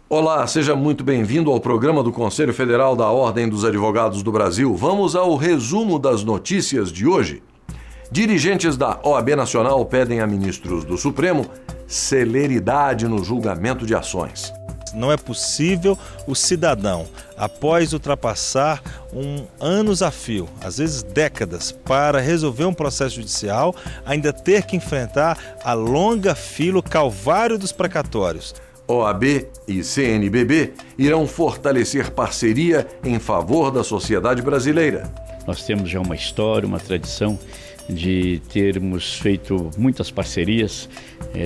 Olá, seja muito bem-vindo ao programa do Conselho Federal da Ordem dos Advogados do Brasil. Vamos ao resumo das notícias de hoje. Dirigentes da OAB Nacional pedem a ministros do Supremo celeridade no julgamento de ações. Não é possível o cidadão, após ultrapassar anos a fio, às vezes décadas, para resolver um processo judicial, ainda ter que enfrentar a longa fila, o calvário dos precatórios. OAB e CNBB irão fortalecer parceria em favor da sociedade brasileira. Nós temos já uma história, uma tradição de termos feito muitas parcerias,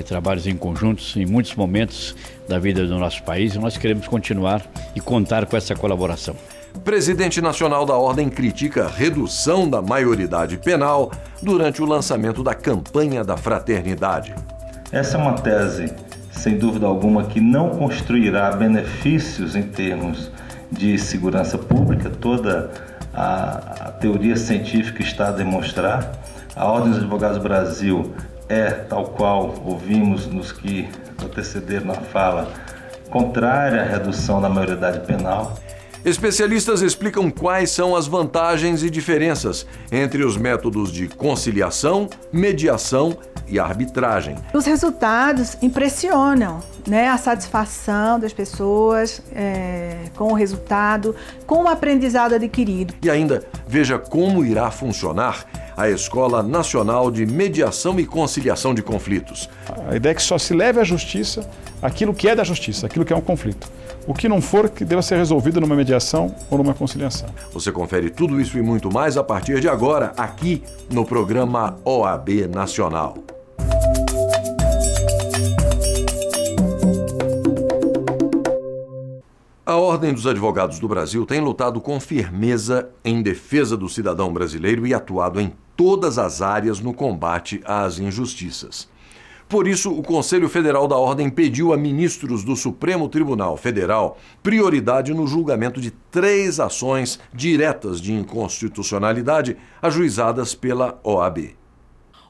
trabalhos em conjuntos em muitos momentos da vida do nosso país, e nós queremos continuar e contar com essa colaboração. Presidente nacional da Ordem critica a redução da maioridade penal durante o lançamento da campanha da fraternidade. Essa é uma tese, sem dúvida alguma, que não construirá benefícios em termos de segurança pública. Toda a teoria científica está a demonstrar. A Ordem dos Advogados do Brasil é, tal qual ouvimos nos que antecederam na fala, contrária à redução da maioridade penal. Especialistas explicam quais são as vantagens e diferenças entre os métodos de conciliação, mediação e arbitragem. Os resultados impressionam, né? A satisfação das pessoas com o resultado, com o aprendizado adquirido. E ainda, veja como irá funcionar a Escola Nacional de Mediação e Conciliação de Conflitos. A ideia é que só se leve à justiça aquilo que é da justiça, aquilo que é um conflito. O que não for, que deva ser resolvido numa mediação ou numa conciliação. Você confere tudo isso e muito mais a partir de agora, aqui no programa OAB Nacional. A Ordem dos Advogados do Brasil tem lutado com firmeza em defesa do cidadão brasileiro e atuado em todas as áreas no combate às injustiças. Por isso, o Conselho Federal da Ordem pediu a ministros do Supremo Tribunal Federal prioridade no julgamento de 3 ações diretas de inconstitucionalidade ajuizadas pela OAB.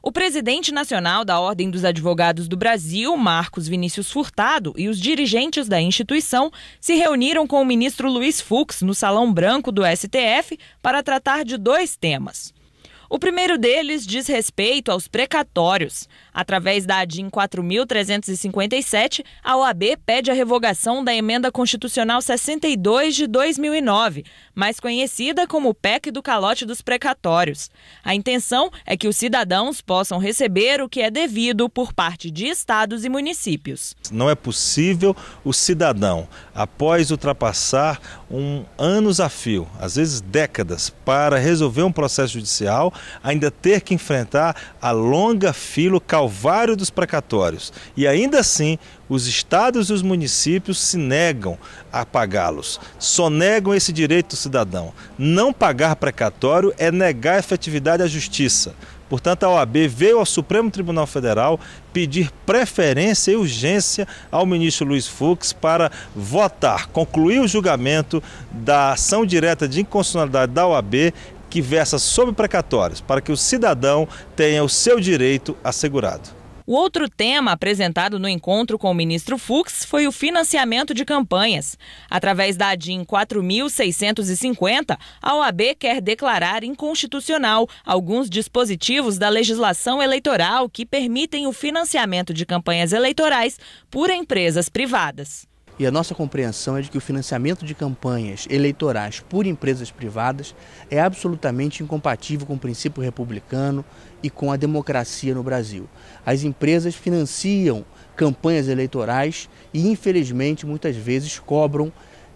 O presidente nacional da Ordem dos Advogados do Brasil, Marcos Vinícius Furtado, e os dirigentes da instituição se reuniram com o ministro Luiz Fux no Salão Branco do STF para tratar de 2 temas. O primeiro deles diz respeito aos precatórios. Através da ADIM 4.357, a OAB pede a revogação da Emenda Constitucional 62 de 2009, mais conhecida como o PEC do calote dos precatórios. A intenção é que os cidadãos possam receber o que é devido por parte de estados e municípios. Não é possível o cidadão, após ultrapassar anos a fio, às vezes décadas, para resolver um processo judicial, ainda ter que enfrentar a longa fila, o calvário dos precatórios. E ainda assim, os estados e os municípios se negam a pagá-los. Só negam esse direito do cidadão. Não pagar precatório é negar a efetividade à justiça. Portanto, a OAB veio ao Supremo Tribunal Federal pedir preferência e urgência ao ministro Luiz Fux para votar, concluir o julgamento da ação direta de inconstitucionalidade da OAB que versa sobre precatórios, para que o cidadão tenha o seu direito assegurado. O outro tema apresentado no encontro com o ministro Fux foi o financiamento de campanhas. Através da ADIM 4.650, a OAB quer declarar inconstitucional alguns dispositivos da legislação eleitoral que permitem o financiamento de campanhas eleitorais por empresas privadas. E a nossa compreensão é de que o financiamento de campanhas eleitorais por empresas privadas é absolutamente incompatível com o princípio republicano e com a democracia no Brasil. As empresas financiam campanhas eleitorais e, infelizmente, muitas vezes cobram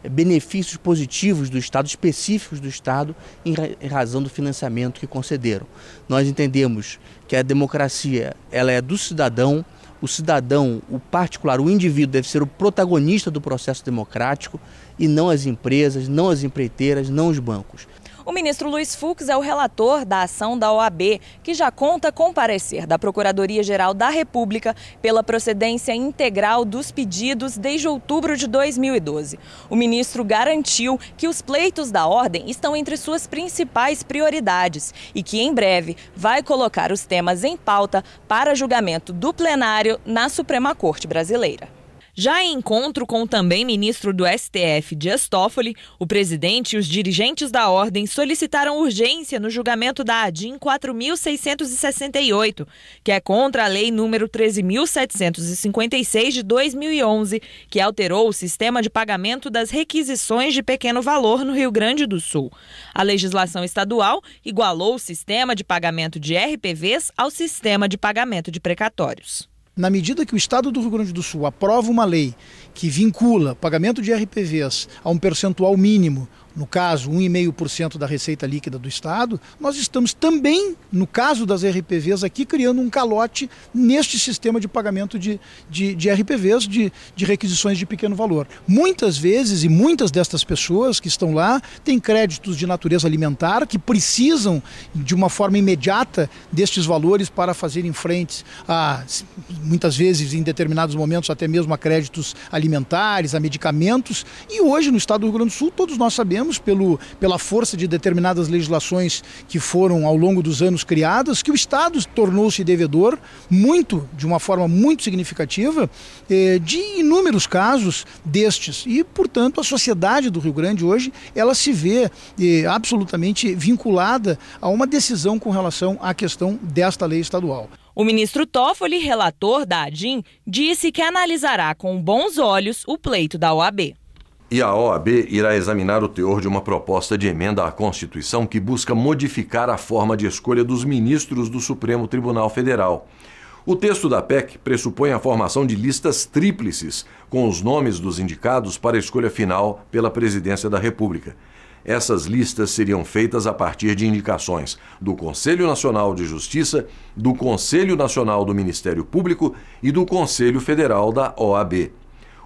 benefícios positivos do Estado, específicos do Estado, em razão do financiamento que concederam. Nós entendemos que a democracia ela é do cidadão. O cidadão, o particular, o indivíduo deve ser o protagonista do processo democrático e não as empresas, não as empreiteiras, não os bancos. O ministro Luiz Fux é o relator da ação da OAB, que já conta com parecer da Procuradoria-Geral da República pela procedência integral dos pedidos desde outubro de 2012. O ministro garantiu que os pleitos da ordem estão entre suas principais prioridades e que, em breve, vai colocar os temas em pauta para julgamento do plenário na Suprema Corte Brasileira. Já em encontro com o também ministro do STF, Dias Toffoli, o presidente e os dirigentes da ordem solicitaram urgência no julgamento da ADIM 4.668, que é contra a Lei número 13.756 de 2011, que alterou o sistema de pagamento das requisições de pequeno valor no Rio Grande do Sul. A legislação estadual igualou o sistema de pagamento de RPVs ao sistema de pagamento de precatórios. Na medida que o Estado do Rio Grande do Sul aprova uma lei que vincula pagamento de RPVs a um percentual mínimo, no caso 1,5% da receita líquida do Estado, nós estamos também, no caso das RPVs aqui, criando um calote neste sistema de pagamento de RPVs, de requisições de pequeno valor. Muitas vezes, e muitas destas pessoas que estão lá, têm créditos de natureza alimentar que precisam, de uma forma imediata, destes valores para fazerem frente a, muitas vezes, em determinados momentos, até mesmo a créditos alimentares, a medicamentos. E hoje, no Estado do Rio Grande do Sul, todos nós sabemos, pela força de determinadas legislações que foram ao longo dos anos criadas, que o Estado tornou-se devedor de uma forma muito significativa, de inúmeros casos destes. E, portanto, a sociedade do Rio Grande hoje, ela se vê absolutamente vinculada a uma decisão com relação à questão desta lei estadual. O ministro Toffoli, relator da ADIM, disse que analisará com bons olhos o pleito da OAB. E a OAB irá examinar o teor de uma proposta de emenda à Constituição que busca modificar a forma de escolha dos ministros do Supremo Tribunal Federal. O texto da PEC pressupõe a formação de listas tríplices com os nomes dos indicados para a escolha final pela Presidência da República. Essas listas seriam feitas a partir de indicações do Conselho Nacional de Justiça, do Conselho Nacional do Ministério Público e do Conselho Federal da OAB.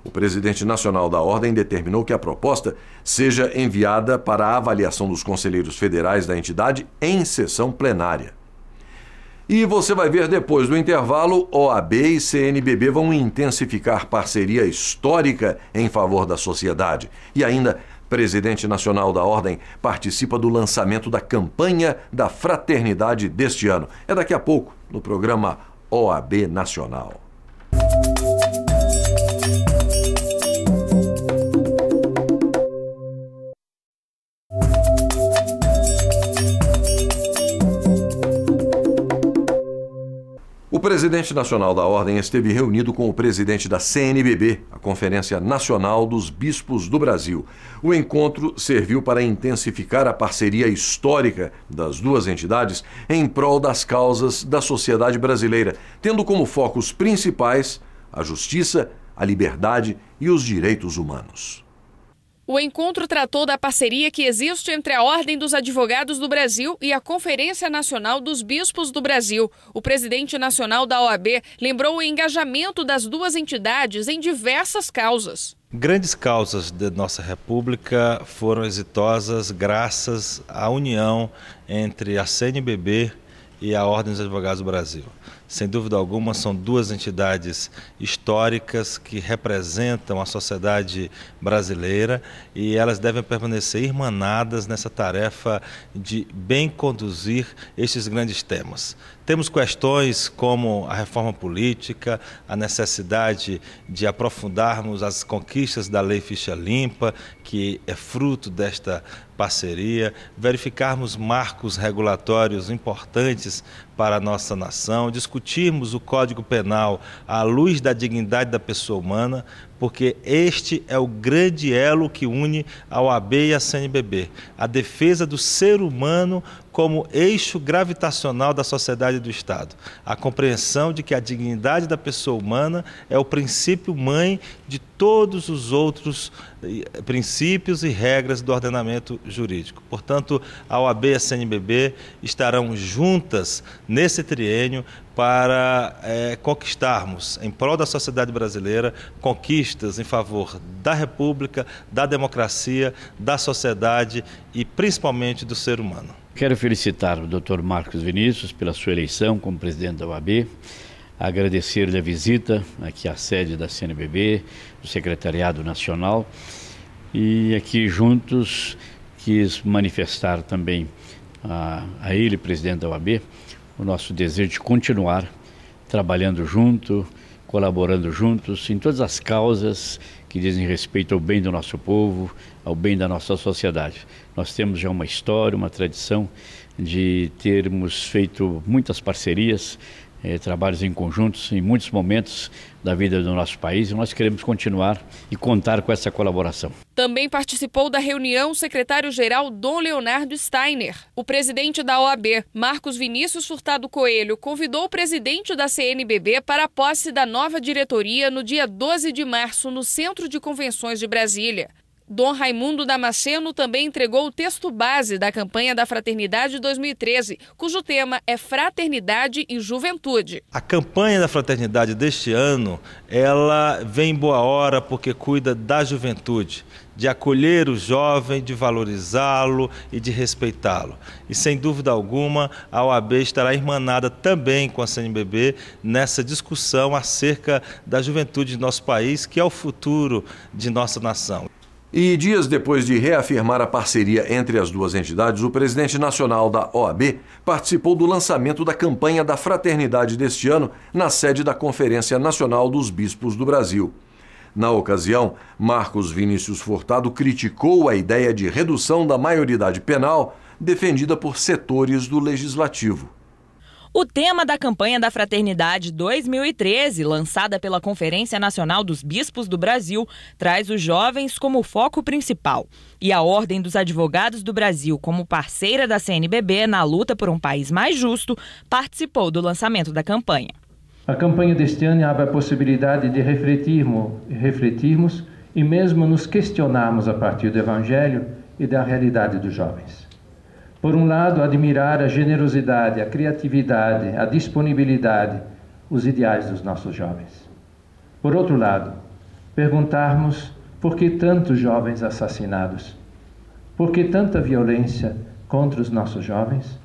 O presidente nacional da Ordem determinou que a proposta seja enviada para a avaliação dos conselheiros federais da entidade em sessão plenária. E você vai ver depois do intervalo, OAB e CNBB vão intensificar parceria histórica em favor da sociedade. E ainda, presidente nacional da Ordem participa do lançamento da campanha da fraternidade deste ano. É daqui a pouco, no programa OAB Nacional. O presidente nacional da Ordem esteve reunido com o presidente da CNBB, a Conferência Nacional dos Bispos do Brasil. O encontro serviu para intensificar a parceria histórica das duas entidades em prol das causas da sociedade brasileira, tendo como focos principais a justiça, a liberdade e os direitos humanos. O encontro tratou da parceria que existe entre a Ordem dos Advogados do Brasil e a Conferência Nacional dos Bispos do Brasil. O presidente nacional da OAB lembrou o engajamento das duas entidades em diversas causas. Grandes causas da nossa República foram exitosas graças à união entre a CNBB e a Ordem dos Advogados do Brasil. Sem dúvida alguma, são duas entidades históricas que representam a sociedade brasileira e elas devem permanecer irmanadas nessa tarefa de bem conduzir estes grandes temas. Temos questões como a reforma política, a necessidade de aprofundarmos as conquistas da Lei Ficha Limpa, que é fruto desta parceria, verificarmos marcos regulatórios importantes para a nossa nação, discutirmos o Código Penal à luz da dignidade da pessoa humana, porque este é o grande elo que une a OAB e a CNBB, a defesa do ser humano como eixo gravitacional da sociedade e do Estado, a compreensão de que a dignidade da pessoa humana é o princípio mãe de todos os outros princípios e regras do ordenamento jurídico. Portanto, a OAB e a CNBB estarão juntas nesse triênio para conquistarmos, em prol da sociedade brasileira, conquistas conquistas em favor da República, da democracia, da sociedade e principalmente do ser humano. Quero felicitar o Dr. Marcos Vinícius pela sua eleição como presidente da OAB, agradecer-lhe a visita aqui à sede da CNBB, do Secretariado Nacional, e aqui juntos quis manifestar também a ele, presidente da OAB, o nosso desejo de continuar trabalhando junto, colaborando juntos em todas as causas que dizem respeito ao bem do nosso povo, ao bem da nossa sociedade. Nós temos já uma história, uma tradição de termos feito muitas parcerias, trabalhos em conjuntos em muitos momentos da vida do nosso país, e nós queremos continuar e contar com essa colaboração. Também participou da reunião o secretário-geral Dom Leonardo Steiner. O presidente da OAB, Marcos Vinícius Furtado Coelho, convidou o presidente da CNBB para a posse da nova diretoria no dia 12 de março no Centro de Convenções de Brasília. Dom Raimundo Damasceno também entregou o texto base da campanha da Fraternidade 2013, cujo tema é Fraternidade e Juventude. A campanha da Fraternidade deste ano, ela vem em boa hora porque cuida da juventude, de acolher o jovem, de valorizá-lo e de respeitá-lo. E sem dúvida alguma, a OAB estará irmanada também com a CNBB nessa discussão acerca da juventude de nosso país, que é o futuro de nossa nação. E dias depois de reafirmar a parceria entre as duas entidades, o presidente nacional da OAB participou do lançamento da campanha da Fraternidade deste ano na sede da Conferência Nacional dos Bispos do Brasil. Na ocasião, Marcos Vinícius Furtado criticou a ideia de redução da maioridade penal defendida por setores do Legislativo. O tema da campanha da Fraternidade 2013, lançada pela Conferência Nacional dos Bispos do Brasil, traz os jovens como foco principal. E a Ordem dos Advogados do Brasil, como parceira da CNBB na luta por um país mais justo, participou do lançamento da campanha. A campanha deste ano abre a possibilidade de refletirmos e mesmo nos questionarmos a partir do Evangelho e da realidade dos jovens. Por um lado, admirar a generosidade, a criatividade, a disponibilidade, os ideais dos nossos jovens. Por outro lado, perguntarmos por que tantos jovens assassinados? Por que tanta violência contra os nossos jovens?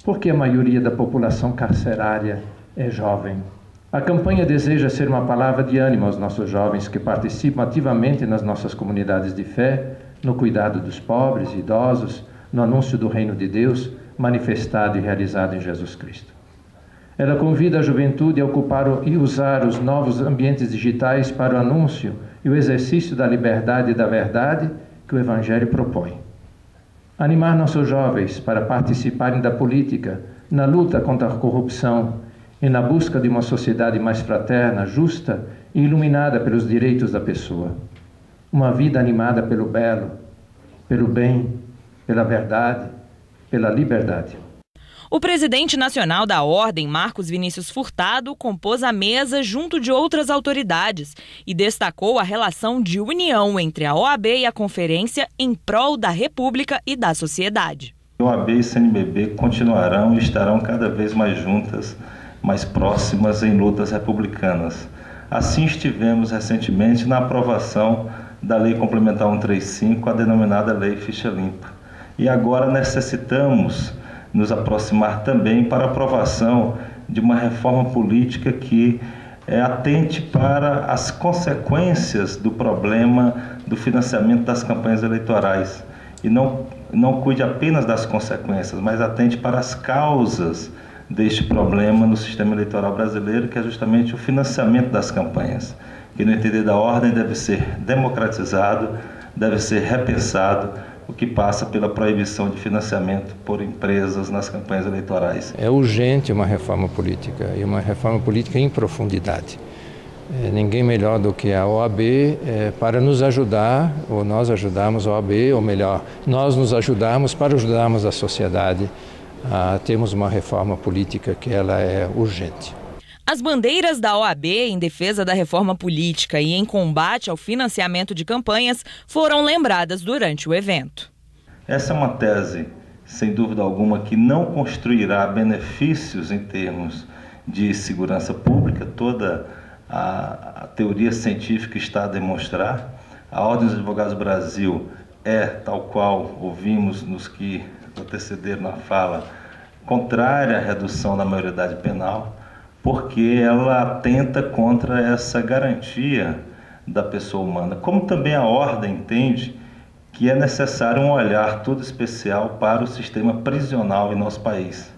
Por que a maioria da população carcerária é jovem? A campanha deseja ser uma palavra de ânimo aos nossos jovens que participam ativamente nas nossas comunidades de fé, no cuidado dos pobres e idosos, no anúncio do reino de Deus, manifestado e realizado em Jesus Cristo. Ela convida a juventude a ocupar e usar os novos ambientes digitais para o anúncio e o exercício da liberdade e da verdade que o Evangelho propõe. Animar nossos jovens para participarem da política, na luta contra a corrupção e na busca de uma sociedade mais fraterna, justa e iluminada pelos direitos da pessoa. Uma vida animada pelo belo, pelo bem, pela verdade, pela liberdade. O presidente nacional da Ordem, Marcos Vinícius Furtado, compôs a mesa junto de outras autoridades e destacou a relação de união entre a OAB e a Conferência em prol da República e da sociedade. A OAB e a CNBB continuarão e estarão cada vez mais juntas, mais próximas em lutas republicanas. Assim estivemos recentemente na aprovação da Lei Complementar 135, a denominada Lei Ficha Limpa. E agora necessitamos nos aproximar também para a aprovação de uma reforma política que atente para as consequências do problema do financiamento das campanhas eleitorais. E não cuide apenas das consequências, mas atente para as causas deste problema no sistema eleitoral brasileiro, que é justamente o financiamento das campanhas, que no entender da Ordem deve ser democratizado, deve ser repensado, o que passa pela proibição de financiamento por empresas nas campanhas eleitorais. É urgente uma reforma política, e uma reforma política em profundidade. Ninguém melhor do que a OAB para nos ajudar, ou nós ajudarmos a OAB, ou melhor, nós nos ajudarmos para ajudarmos a sociedade a termos uma reforma política que ela é urgente. As bandeiras da OAB em defesa da reforma política e em combate ao financiamento de campanhas foram lembradas durante o evento. Essa é uma tese, sem dúvida alguma, que não construirá benefícios em termos de segurança pública. Toda a teoria científica está a demonstrar. A Ordem dos Advogados do Brasil é, tal qual ouvimos nos que antecederam na fala, contrária à redução da maioridade penal, porque ela atenta contra essa garantia da pessoa humana. Como também a Ordem entende que é necessário um olhar todo especial para o sistema prisional em nosso país.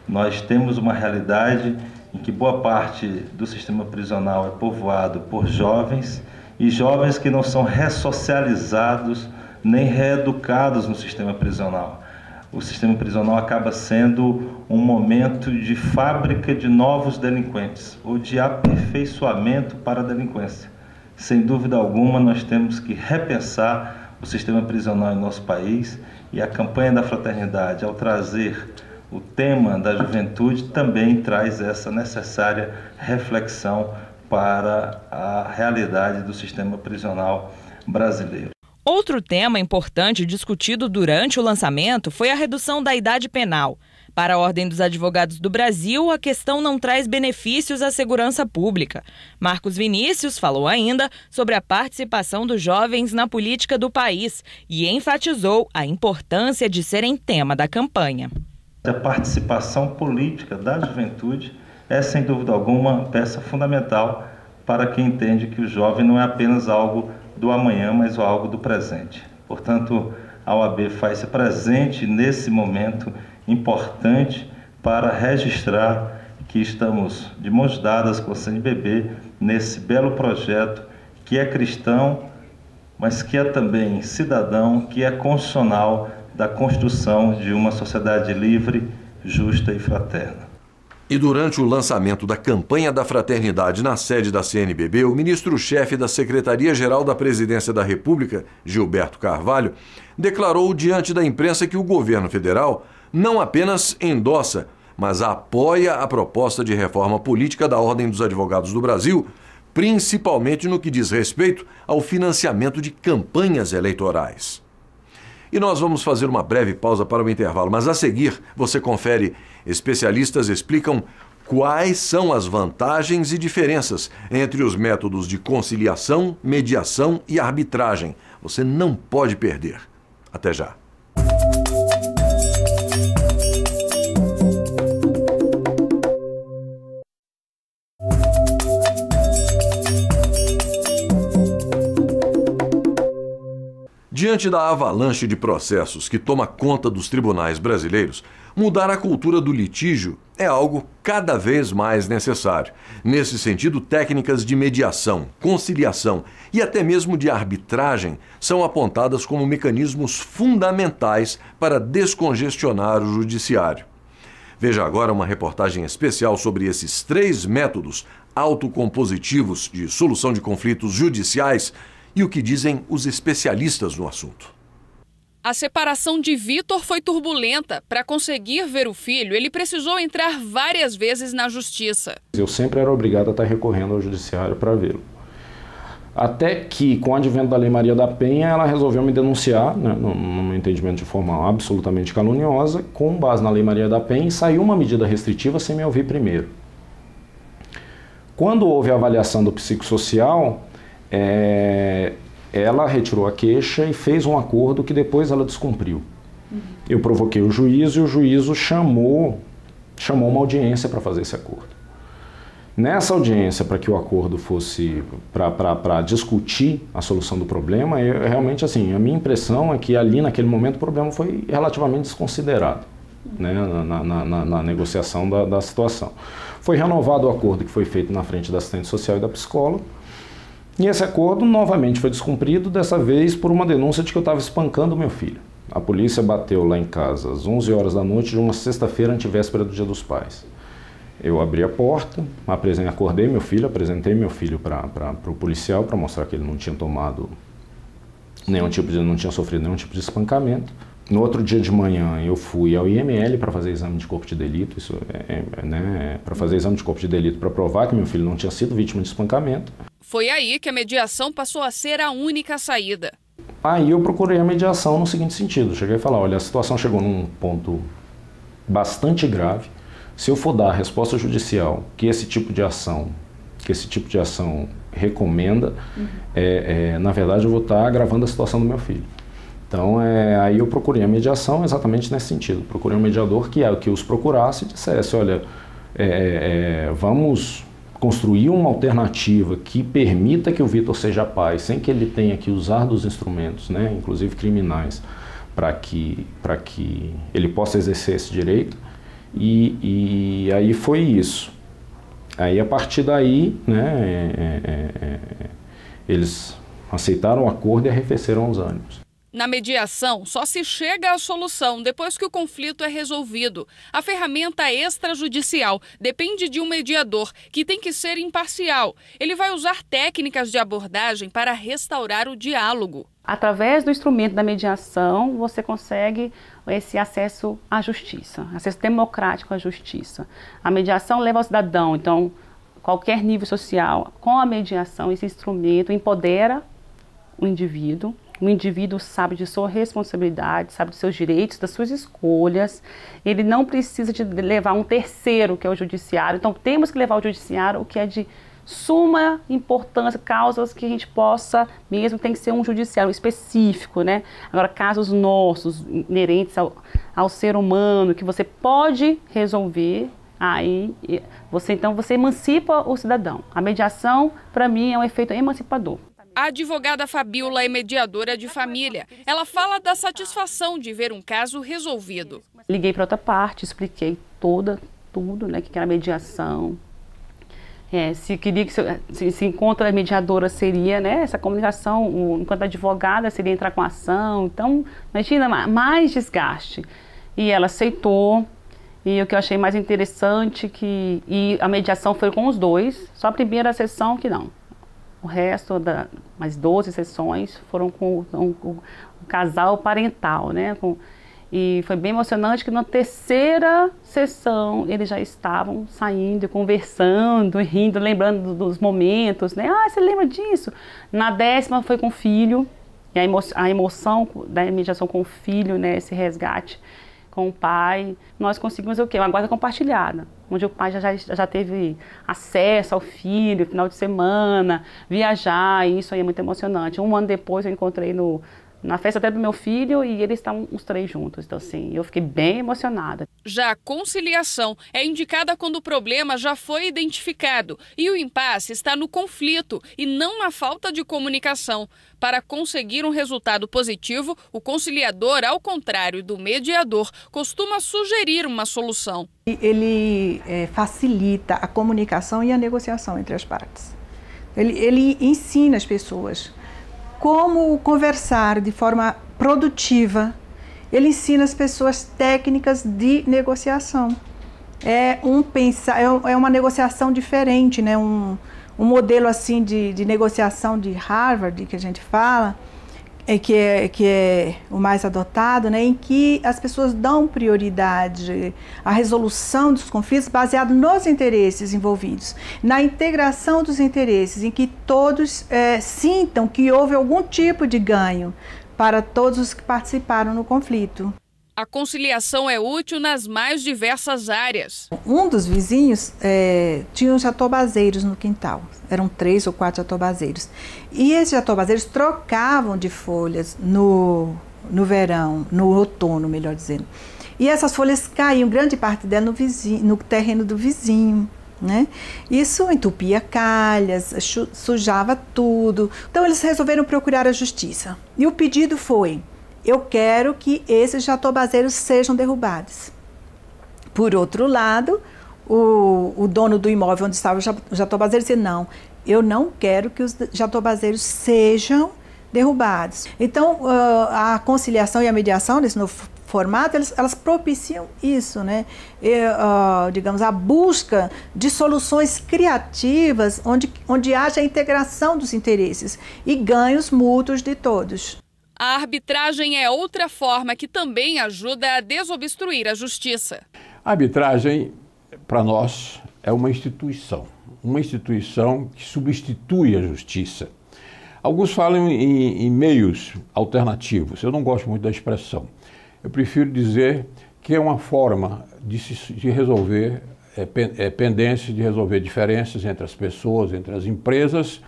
Nós temos uma realidade em que boa parte do sistema prisional é povoado por jovens, e jovens que não são ressocializados nem reeducados no sistema prisional. O sistema prisional acaba sendo um momento de fábrica de novos delinquentes, ou de aperfeiçoamento para a delinquência. Sem dúvida alguma, nós temos que repensar o sistema prisional em nosso país, e a campanha da fraternidade, ao trazer o tema da juventude, também traz essa necessária reflexão para a realidade do sistema prisional brasileiro. Outro tema importante discutido durante o lançamento foi a redução da idade penal. Para a Ordem dos Advogados do Brasil, a questão não traz benefícios à segurança pública. Marcos Vinícius falou ainda sobre a participação dos jovens na política do país e enfatizou a importância de serem tema da campanha. A participação política da juventude é, sem dúvida alguma, peça fundamental para quem entende que o jovem não é apenas algo do amanhã, mas algo do presente. Portanto, a OAB faz-se presente nesse momento importante para registrar que estamos de mãos dadas com o CNBB nesse belo projeto que é cristão, mas que é também cidadão, que é constitucional da construção de uma sociedade livre, justa e fraterna. E durante o lançamento da campanha da fraternidade na sede da CNBB, o ministro-chefe da Secretaria-Geral da Presidência da República, Gilberto Carvalho, declarou diante da imprensa que o governo federal não apenas endossa, mas apoia a proposta de reforma política da Ordem dos Advogados do Brasil, principalmente no que diz respeito ao financiamento de campanhas eleitorais. E nós vamos fazer uma breve pausa para o intervalo, mas a seguir você confere. Especialistas explicam quais são as vantagens e diferenças entre os métodos de conciliação, mediação e arbitragem. Você não pode perder. Até já. Diante da avalanche de processos que toma conta dos tribunais brasileiros, mudar a cultura do litígio é algo cada vez mais necessário. Nesse sentido, técnicas de mediação, conciliação e até mesmo de arbitragem são apontadas como mecanismos fundamentais para descongestionar o judiciário. Veja agora uma reportagem especial sobre esses 3 métodos autocompositivos de solução de conflitos judiciais e o que dizem os especialistas no assunto. A separação de Vitor foi turbulenta. Para conseguir ver o filho, ele precisou entrar várias vezes na justiça. Eu sempre era obrigado a estar recorrendo ao judiciário para vê-lo. Até que, com o advento da Lei Maria da Penha, ela resolveu me denunciar, né, num entendimento de forma absolutamente caluniosa, com base na Lei Maria da Penha, e saiu uma medida restritiva sem me ouvir primeiro. Quando houve a avaliação do psicossocial, ela retirou a queixa e fez um acordo que depois ela descumpriu. Eu provoquei o juízo e o juízo chamou uma audiência para fazer esse acordo. Nessa audiência, para que o acordo fosse para discutir a solução do problema, realmente assim, a minha impressão é que ali naquele momento o problema foi relativamente desconsiderado, né, na negociação da situação. Foi renovado o acordo que foi feito na frente da assistente social e da psicóloga. E esse acordo novamente foi descumprido, dessa vez por uma denúncia de que eu estava espancando meu filho. A polícia bateu lá em casa às 11 horas da noite de uma sexta-feira antivéspera do Dia dos Pais. Eu abri a porta, acordei meu filho, apresentei meu filho para o policial para mostrar que ele não tinha tomado não tinha sofrido nenhum tipo de espancamento. No outro dia de manhã eu fui ao IML para fazer exame de corpo de delito, para fazer exame de corpo de delito para provar que meu filho não tinha sido vítima de espancamento. Foi aí que a mediação passou a ser a única saída. Aí eu procurei a mediação no seguinte sentido, cheguei a falar, olha, a situação chegou num ponto bastante grave, se eu for dar a resposta judicial que esse tipo de ação que esse tipo de ação recomenda, na verdade eu vou estar agravando a situação do meu filho. Então, aí eu procurei a mediação exatamente nesse sentido. Procurei um mediador que os procurasse e dissesse, olha, vamos construir uma alternativa que permita que o Vitor seja pai, sem que ele tenha que usar dos instrumentos, né, inclusive criminais, para que ele possa exercer esse direito. E aí foi isso. Aí, a partir daí, né, eles aceitaram o acordo e arrefeceram os ânimos. Na mediação, só se chega à solução depois que o conflito é resolvido. A ferramenta extrajudicial depende de um mediador, que tem que ser imparcial. Ele vai usar técnicas de abordagem para restaurar o diálogo. Através do instrumento da mediação, você consegue esse acesso à justiça, acesso democrático à justiça. A mediação leva ao cidadão, então, qualquer nível social, com a mediação, esse instrumento empodera o indivíduo. O indivíduo sabe de sua responsabilidade, sabe dos seus direitos, das suas escolhas. Ele não precisa de levar um terceiro, que é o judiciário. Então, temos que levar ao judiciário o que é de suma importância, causas que a gente possa mesmo, tem que ser um judiciário específico, né? Agora, casos nossos, inerentes ao ser humano, que você pode resolver, aí você emancipa o cidadão. A mediação, para mim, é um efeito emancipador. A advogada Fabiola é mediadora de família. Ela fala da satisfação de ver um caso resolvido. Liguei para outra parte, expliquei tudo, né, que era mediação. Se queria que se enquanto a mediadora seria, né, essa comunicação, enquanto advogada seria entrar com ação. Então, imagina, mais desgaste. E ela aceitou. E o que eu achei mais interessante e a mediação foi com os dois. Só a primeira sessão que não. O resto, mais 12 sessões, foram com o casal parental, né? E foi bem emocionante que na terceira sessão eles já estavam saindo, conversando, rindo, lembrando dos momentos, né? Ah, você lembra disso? Na 10ª foi com o filho, e a emoção da mediação com o filho, né? Esse resgate com o pai. Nós conseguimos o quê? Uma guarda compartilhada, onde o pai já teve acesso ao filho, final de semana, viajar, e isso aí é muito emocionante. Um ano depois eu encontrei na festa até do meu filho e eles estavam os três juntos. Então, assim, eu fiquei bem emocionada. Já a conciliação é indicada quando o problema já foi identificado e o impasse está no conflito e não na falta de comunicação. Para conseguir um resultado positivo, o conciliador, ao contrário do mediador, costuma sugerir uma solução. Ele facilita a comunicação e a negociação entre as partes. Ele ensina as pessoas como conversar de forma produtiva. Ele ensina as pessoas técnicas de negociação. É uma negociação diferente, né? Um modelo assim de negociação de Harvard, que a gente fala, que é o mais adotado, né? Em que as pessoas dão prioridade à resolução dos conflitos baseado nos interesses envolvidos, na integração dos interesses, em que todos sintam que houve algum tipo de ganho para todos os que participaram no conflito. A conciliação é útil nas mais diversas áreas. Um dos vizinhos tinha jatobazeiros no quintal. Eram 3 ou 4 jatobazeiros. E esses jatobazeiros trocavam de folhas no verão, no outono, melhor dizendo. E essas folhas caíam, grande parte delas no terreno do vizinho, né? Isso entupia calhas, sujava tudo. Então eles resolveram procurar a justiça. E o pedido foi: eu quero que esses jatobazeiros sejam derrubados. Por outro lado, o dono do imóvel onde estava o jatobazeiro disse: não, eu não quero que os jatobazeiros sejam derrubados. Então, a conciliação e a mediação, nesse novo formato, elas propiciam isso, né? Digamos, a busca de soluções criativas onde haja a integração dos interesses e ganhos mútuos de todos. A arbitragem é outra forma que também ajuda a desobstruir a justiça. A arbitragem, para nós, é uma instituição que substitui a justiça. Alguns falam em meios alternativos, eu não gosto muito da expressão. Eu prefiro dizer que é uma forma de resolver pendências de resolver diferenças entre as pessoas, entre as empresas,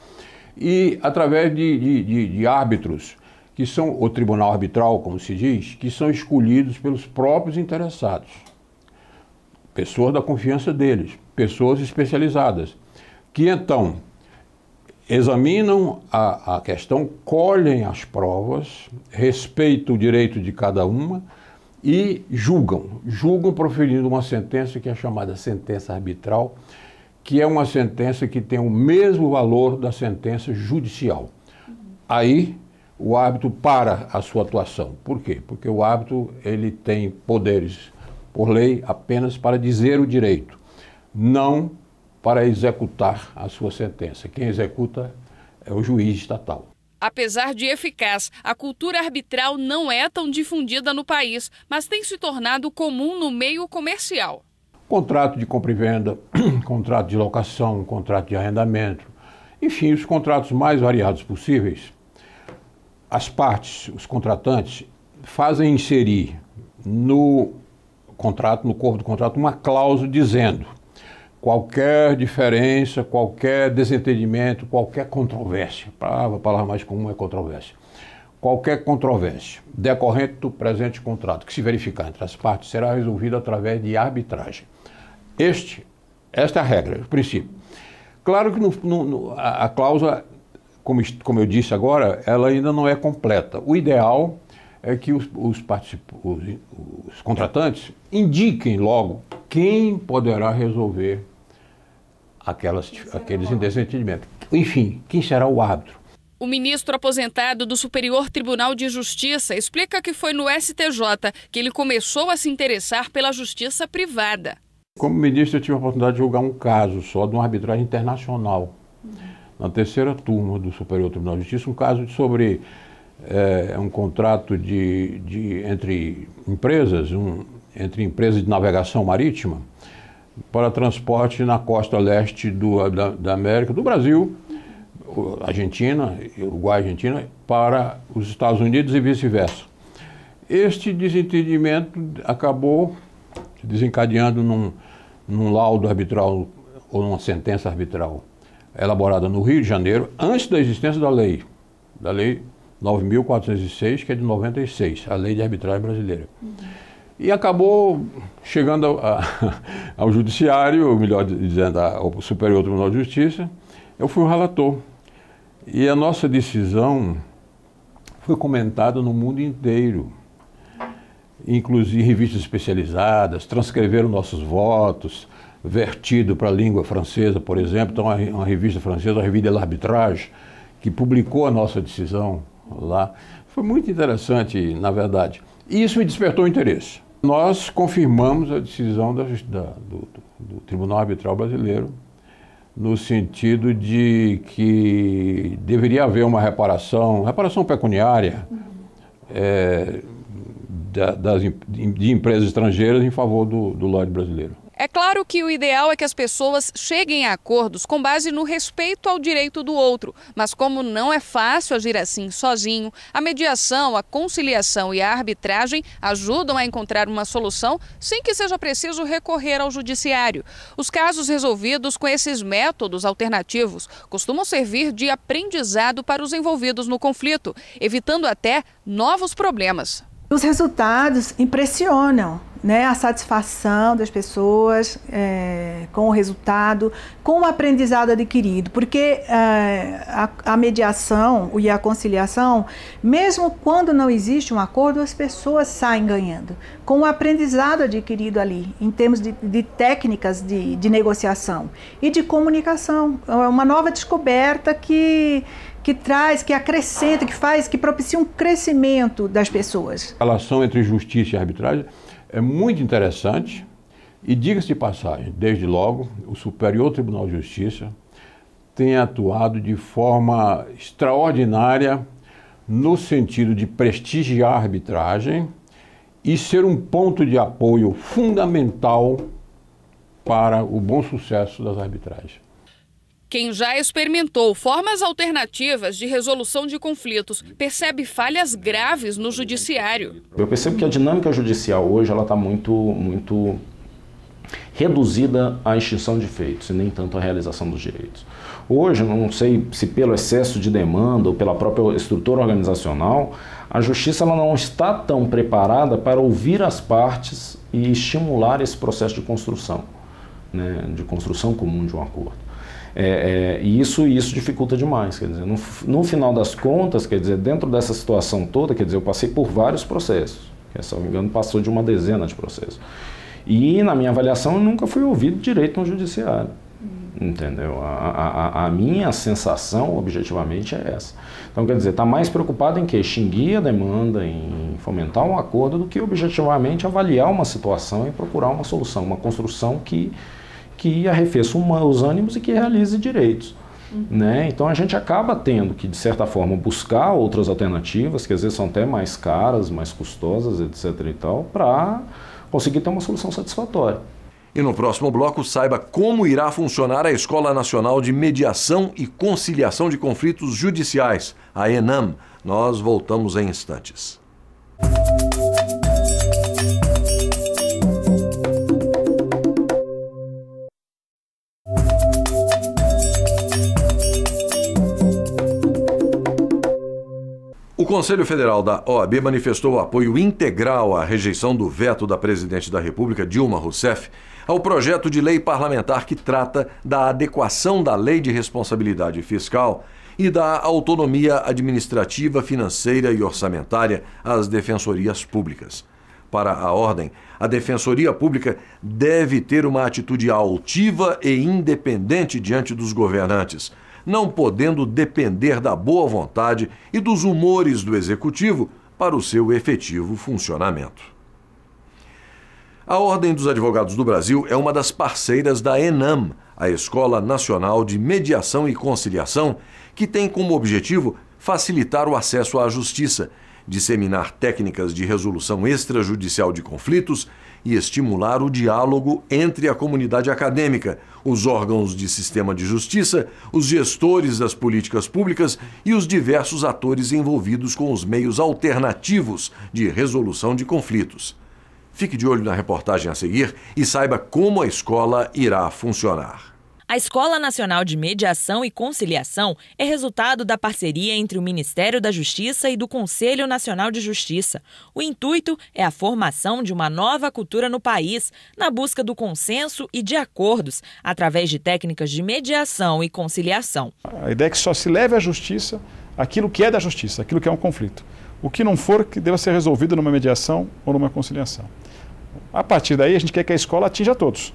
e através de árbitros, que são o tribunal arbitral, como se diz, que são escolhidos pelos próprios interessados, pessoas da confiança deles, pessoas especializadas, que então examinam a questão, colhem as provas, respeitam o direito de cada uma e julgam proferindo uma sentença que é chamada sentença arbitral, que é uma sentença que tem o mesmo valor da sentença judicial. Aí o árbitro para a sua atuação. Por quê? Porque o árbitro ele tem poderes, por lei, apenas para dizer o direito, não para executar a sua sentença. Quem executa é o juiz estatal. Apesar de eficaz, a cultura arbitral não é tão difundida no país, mas tem se tornado comum no meio comercial. Contrato de compra e venda, contrato de locação, contrato de arrendamento, enfim, os contratos mais variados possíveis. As partes, os contratantes, fazem inserir no contrato, no corpo do contrato, uma cláusula dizendo qualquer diferença, qualquer desentendimento, qualquer controvérsia, a palavra mais comum é controvérsia, qualquer controvérsia decorrente do presente contrato que se verificar entre as partes será resolvida através de arbitragem. Esta é a regra, o princípio. Claro que a cláusula, como eu disse agora, ela ainda não é completa. O ideal é que os contratantes indiquem logo quem poderá resolver aqueles desentendimentos. Enfim, quem será o árbitro. O ministro aposentado do Superior Tribunal de Justiça explica que foi no STJ que ele começou a se interessar pela justiça privada. Como ministro, eu tive a oportunidade de julgar um caso só de uma arbitragem internacional. Na terceira turma do Superior Tribunal de Justiça, um caso sobre um contrato entre empresas de navegação marítima para transporte na costa leste da América, do Brasil, Argentina, Uruguai, Argentina, para os Estados Unidos e vice-versa. Este desentendimento acabou desencadeando num laudo arbitral ou numa sentença arbitral elaborada no Rio de Janeiro, antes da existência da lei 9.406, que é de 96, a lei de arbitragem brasileira. E acabou chegando ao judiciário, ou melhor dizendo, ao Superior Tribunal de Justiça. Eu fui o relator. E a nossa decisão foi comentada no mundo inteiro. Inclusive revistas especializadas, transcreveram nossos votos, vertido para a língua francesa, por exemplo. Então, uma revista francesa, a Revue de l'Arbitrage, que publicou a nossa decisão lá. Foi muito interessante, na verdade. E isso me despertou o interesse. Nós confirmamos a decisão do Tribunal Arbitral Brasileiro, no sentido de que deveria haver uma reparação pecuniária de empresas estrangeiras em favor do lote brasileiro. É claro que o ideal é que as pessoas cheguem a acordos com base no respeito ao direito do outro, mas como não é fácil agir assim sozinho, a mediação, a conciliação e a arbitragem ajudam a encontrar uma solução sem que seja preciso recorrer ao judiciário. Os casos resolvidos com esses métodos alternativos costumam servir de aprendizado para os envolvidos no conflito, evitando até novos problemas. Os resultados impressionam, né? A satisfação das pessoas com o resultado, com o aprendizado adquirido, porque a mediação e a conciliação, mesmo quando não existe um acordo, as pessoas saem ganhando, com o aprendizado adquirido ali, em termos de técnicas de negociação e de comunicação. É uma nova descoberta que traz, que acrescenta, que propicia um crescimento das pessoas. A relação entre justiça e arbitragem é muito interessante e, diga-se de passagem, desde logo, o Superior Tribunal de Justiça tem atuado de forma extraordinária no sentido de prestigiar a arbitragem e ser um ponto de apoio fundamental para o bom sucesso das arbitragens. Quem já experimentou formas alternativas de resolução de conflitos percebe falhas graves no judiciário. Eu percebo que a dinâmica judicial hoje está muito reduzida à extinção de feitos e nem tanto à realização dos direitos. Hoje, não sei se pelo excesso de demanda ou pela própria estrutura organizacional, a justiça ela não está tão preparada para ouvir as partes e estimular esse processo de construção, né, de construção comum de um acordo. E isso dificulta demais, quer dizer, no final das contas, quer dizer, dentro dessa situação toda, quer dizer, eu passei por vários processos, que, se não me engano, passou de uma dezena de processos. E, na minha avaliação, eu nunca fui ouvido direito no judiciário, entendeu? A minha sensação, objetivamente, é essa. Então, quer dizer, está mais preocupado em que? Extinguir a demanda, em fomentar um acordo, do que, objetivamente, avaliar uma situação e procurar uma solução, uma construção que arrefeça os ânimos e que realize direitos. Né? Então a gente acaba tendo que, de certa forma, buscar outras alternativas, que às vezes são até mais caras, mais custosas, etc. e tal, para conseguir ter uma solução satisfatória. E no próximo bloco, saiba como irá funcionar a Escola Nacional de Mediação e Conciliação de Conflitos Judiciais, a ENAM. Nós voltamos em instantes. O Conselho Federal da OAB manifestou apoio integral à rejeição do veto da presidente da República, Dilma Rousseff, ao projeto de lei parlamentar que trata da adequação da Lei de Responsabilidade Fiscal e da autonomia administrativa, financeira e orçamentária às defensorias públicas. Para a ordem, a Defensoria Pública deve ter uma atitude altiva e independente diante dos governantes, não podendo depender da boa vontade e dos humores do Executivo para o seu efetivo funcionamento. A Ordem dos Advogados do Brasil é uma das parceiras da ENAM, a Escola Nacional de Mediação e Conciliação, que tem como objetivo facilitar o acesso à justiça, disseminar técnicas de resolução extrajudicial de conflitos e estimular o diálogo entre a comunidade acadêmica, os órgãos de sistema de justiça, os gestores das políticas públicas e os diversos atores envolvidos com os meios alternativos de resolução de conflitos. Fique de olho na reportagem a seguir e saiba como a escola irá funcionar. A Escola Nacional de Mediação e Conciliação é resultado da parceria entre o Ministério da Justiça e do Conselho Nacional de Justiça. O intuito é a formação de uma nova cultura no país, na busca do consenso e de acordos, através de técnicas de mediação e conciliação. A ideia é que só se leve à justiça aquilo que é da justiça, aquilo que é um conflito. O que não for, que deva ser resolvido numa mediação ou numa conciliação. A partir daí, a gente quer que a escola atinja todos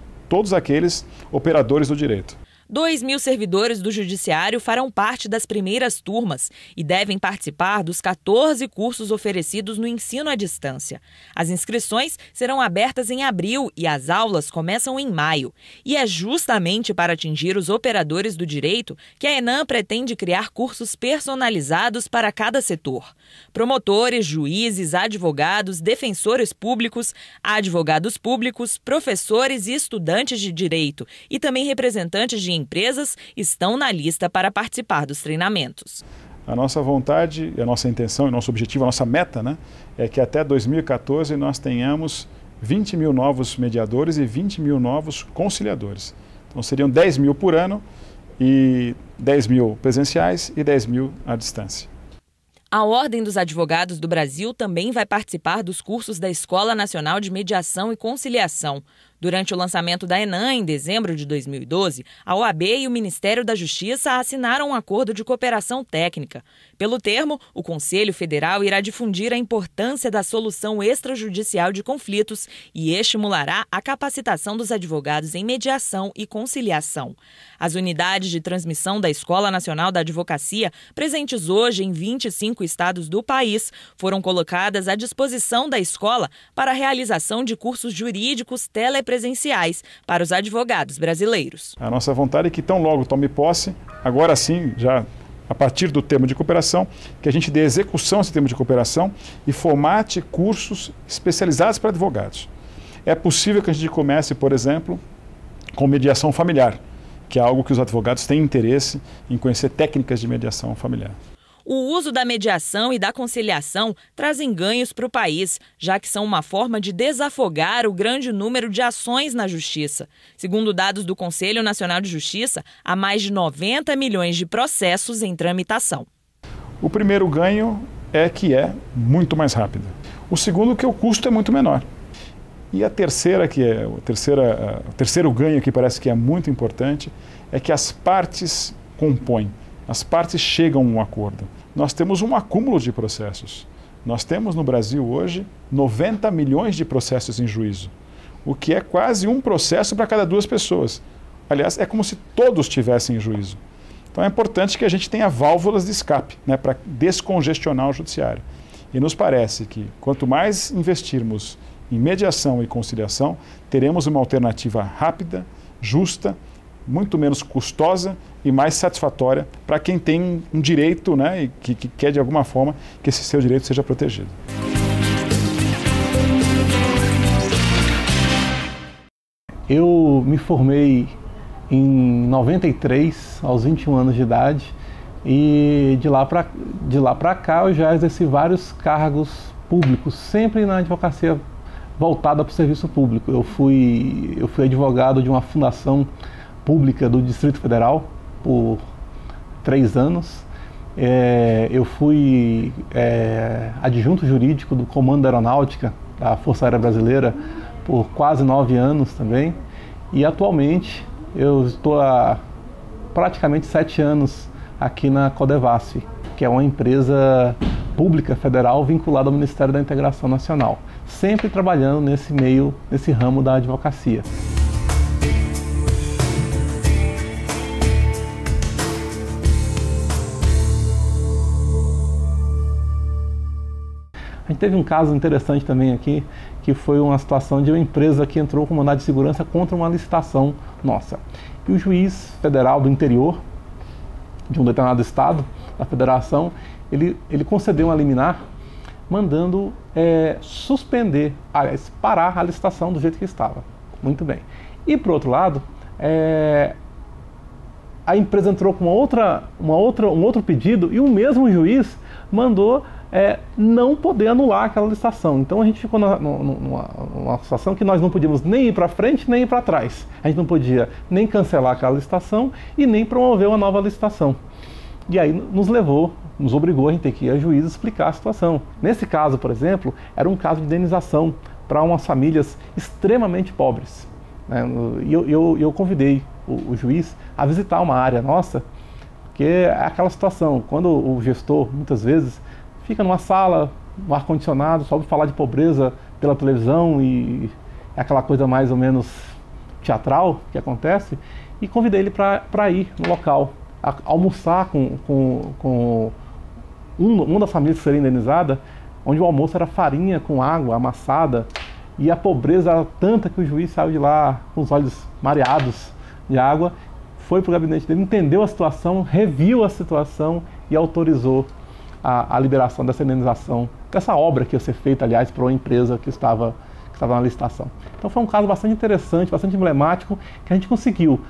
aqueles operadores do direito. 2.000 servidores do Judiciário farão parte das primeiras turmas e devem participar dos 14 cursos oferecidos no ensino à distância. As inscrições serão abertas em abril e as aulas começam em maio. E é justamente para atingir os operadores do direito que a ENAM pretende criar cursos personalizados para cada setor. Promotores, juízes, advogados, defensores públicos, advogados públicos, professores e estudantes de direito e também representantes de empresas estão na lista para participar dos treinamentos. A nossa vontade, a nossa intenção, o nosso objetivo, a nossa meta, né, é que até 2014 nós tenhamos 20.000 novos mediadores e 20.000 novos conciliadores. Então seriam 10.000 por ano, e 10.000 presenciais e 10.000 à distância. A Ordem dos Advogados do Brasil também vai participar dos cursos da Escola Nacional de Mediação e Conciliação. Durante o lançamento da ENAM, em dezembro de 2012, a OAB e o Ministério da Justiça assinaram um acordo de cooperação técnica. Pelo termo, o Conselho Federal irá difundir a importância da solução extrajudicial de conflitos e estimulará a capacitação dos advogados em mediação e conciliação. As unidades de transmissão da Escola Nacional da Advocacia, presentes hoje em 25 estados do país, foram colocadas à disposição da escola para a realização de cursos jurídicos telepresenciais para os advogados brasileiros. A nossa vontade é que tão logo tome posse, agora sim, já a partir do termo de cooperação, que a gente dê execução a esse termo de cooperação e formate cursos especializados para advogados. É possível que a gente comece, por exemplo, com mediação familiar, que é algo que os advogados têm interesse em conhecer técnicas de mediação familiar. o uso da mediação e da conciliação trazem ganhos para o país, já que são uma forma de desafogar o grande número de ações na Justiça. Segundo dados do Conselho Nacional de Justiça, há mais de 90 milhões de processos em tramitação. O primeiro ganho é que é muito mais rápido. O segundo que o custo é muito menor. E a terceira, o terceiro ganho que parece que é muito importante, é que as partes compõem, as partes chegam a um acordo. Nós temos um acúmulo de processos. Nós temos no Brasil hoje 90 milhões de processos em juízo, o que é quase um processo para cada 2 pessoas. Aliás, é como se todos estivessem em juízo. Então é importante que a gente tenha válvulas de escape, né, para descongestionar o judiciário. E nos parece que quanto mais investirmos em mediação e conciliação, teremos uma alternativa rápida, justa, muito menos custosa e mais satisfatória para quem tem um direito, né, e que quer de alguma forma que esse seu direito seja protegido. Eu me formei em 93, aos 21 anos de idade, e de lá para cá eu já exerci vários cargos públicos, sempre na advocacia voltada para o serviço público. Eu fui advogado de uma fundação pública do Distrito Federal por 3 anos. Eu fui adjunto jurídico do Comando da Aeronáutica da Força Aérea Brasileira por quase 9 anos também. E atualmente eu estou há praticamente 7 anos aqui na Codevasf, que é uma empresa pública federal vinculada ao Ministério da Integração Nacional, sempre trabalhando nesse ramo da advocacia. A gente teve um caso interessante também aqui, que foi uma situação de uma empresa que entrou com mandado de segurança contra uma licitação nossa. E o juiz federal do interior, de um determinado estado, da federação, ele concedeu uma liminar mandando suspender, aliás, parar a licitação do jeito que estava. Muito bem. E, por outro lado, a empresa entrou com um outro pedido e o mesmo juiz mandou não poder anular aquela licitação. Então a gente ficou numa situação que nós não podíamos nem ir para frente nem ir para trás. A gente não podia nem cancelar aquela licitação e nem promover uma nova licitação. E aí nos obrigou a gente ter que ir a juiz explicar a situação. Nesse caso, por exemplo, era um caso de indenização para umas famílias extremamente pobres. E eu convidei o juiz a visitar uma área nossa, que é aquela situação, quando o gestor, muitas vezes, fica numa sala, no ar-condicionado, só ouve falar de pobreza pela televisão e é aquela coisa mais ou menos teatral que acontece, e convidei ele para ir no local, almoçar com uma das famílias que seria indenizada, onde o almoço era farinha com água amassada, e a pobreza era tanta que o juiz saiu de lá com os olhos mareados de água, foi para o gabinete dele, entendeu a situação, reviu a situação e autorizou a liberação dessa indenização, dessa obra que ia ser feita, aliás, para uma empresa que estava na licitação. Então foi um caso bastante interessante, bastante emblemático, que a gente conseguiu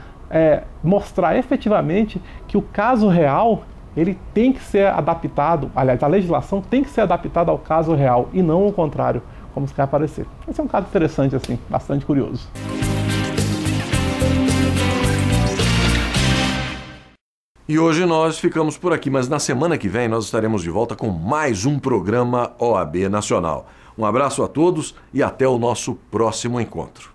mostrar efetivamente que o caso real ele tem que ser adaptado, aliás, a legislação tem que ser adaptada ao caso real e não ao contrário, como se quer aparecer. Esse é um caso interessante, assim, bastante curioso. E hoje nós ficamos por aqui, mas na semana que vem nós estaremos de volta com mais um programa OAB Nacional. Um abraço a todos e até o nosso próximo encontro.